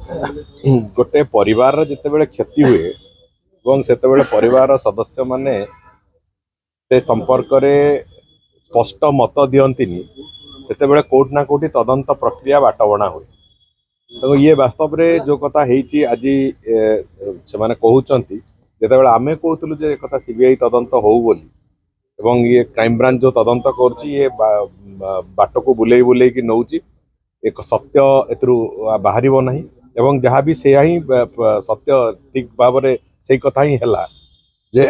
गोटे परिवार जितेबाला क्षति हुए और परिवार सदस्य माने से संपर्क रे स्पष्ट मत दियंतिनी से कोट ना कोटी तदंत प्रक्रिया बाटबणा हुए। तो ये वास्तव रे जो कथा हेची आज से माने कहउचंती जेतेबेले आमे कहतलु जे कथा सीबीआई तदंत हो बोली एवं ये क्राइम ब्रांच जो तदंत करची ये बाट को बुले बुले कि नौची एक सत्य एतरु बाहर नहीं एवं जहाँ भी से ही सत्य ठीक भाव में से कथा ही है जे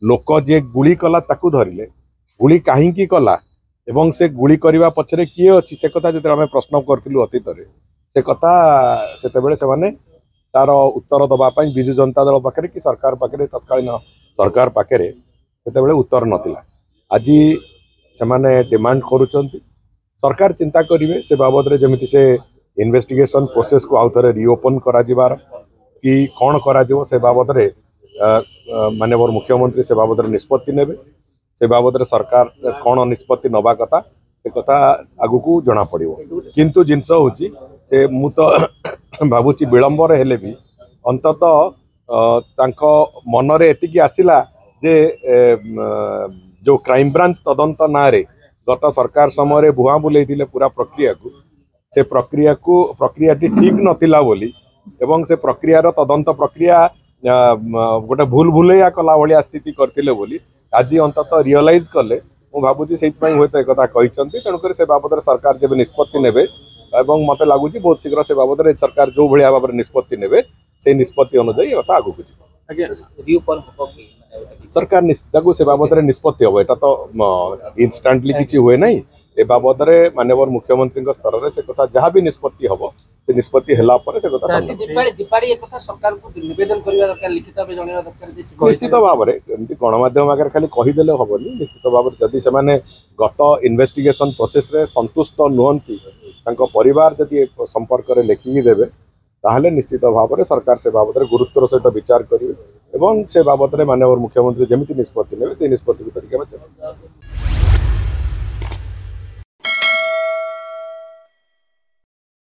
लोक जे गुली कला ताकू धरिले गुली कहीं कला एवं से गुली करने पछरे किए अच्छी से कथा जो आम प्रश्न करूँ अतीत से कथा से तार उत्तर दवापाई विजु जनता दल पाखे कि सरकार पाखे तत्कालीन सरकार पाखे से उत्तर नाला आज से डिमांड करुँच सरकार चिंता करेंगे से बाबद रे जमी से इन्वेस्टिगेशन प्रोसेस को आउ थे रिओपन करा कि कौन करा से बाबद रे माननीय मुख्यमंत्री से बाबद रे निष्पत्ति नेबे से बाबद रे सरकार कौन निष्पत्ति नवा कथा से कथा आगु को जना पड़ो किंतु जिनस हूँ से मु तो भावुची विलंबर हेले भी अंततः मन रे एतिकी आसिला जे जो क्राइम ब्रांच तदंत ना रे गत सरकार समय भुआ बुले पूरा प्रक्रिया को प्रक्रिया ठीक नथिला बोली एवं से प्रक्रियार तदंत प्रक्रिया गोटे भूल भूलैया कला भाया स्थिति करते बोली आज अंततः रियलाइज कले मु भावुची से हूँ एक कहते तेणुक से बाबद सरकार जब निष्पत्ति नेबे एवं मत लगुच बहुत शीघ्र से बाबद सरकार जो भाया भाव में निष्पत्ति नेबे से निष्पत्ति अनुजाई कथा आगू सरकार से बाबद निष्पत्ति हम यहाँ तो इन्स्टांटली किसी हुए ना ए बाबद माननीय मुख्यमंत्री स्तर में से कथा जहाँ भी निष्पत्ति हम से निष्पत्ति है निश्चित भाव में गणमाध्यम आगे खाली कहीदेले हेनी निश्चित भाव जदि से गत इन्वेस्टिगेशन प्रोसेस रे संतुष्ट नुहति परिवार जदि संपर्क में लेखिकी देवे ताहले निश्चित भाव में सरकार से बाबद गुरुत्वर सहित विचार करेंगे एवं से बाबद माननीय मुख्यमंत्री जमी निष्पत्ति ने से निष्पत्ति को तरीके में चलेंगे।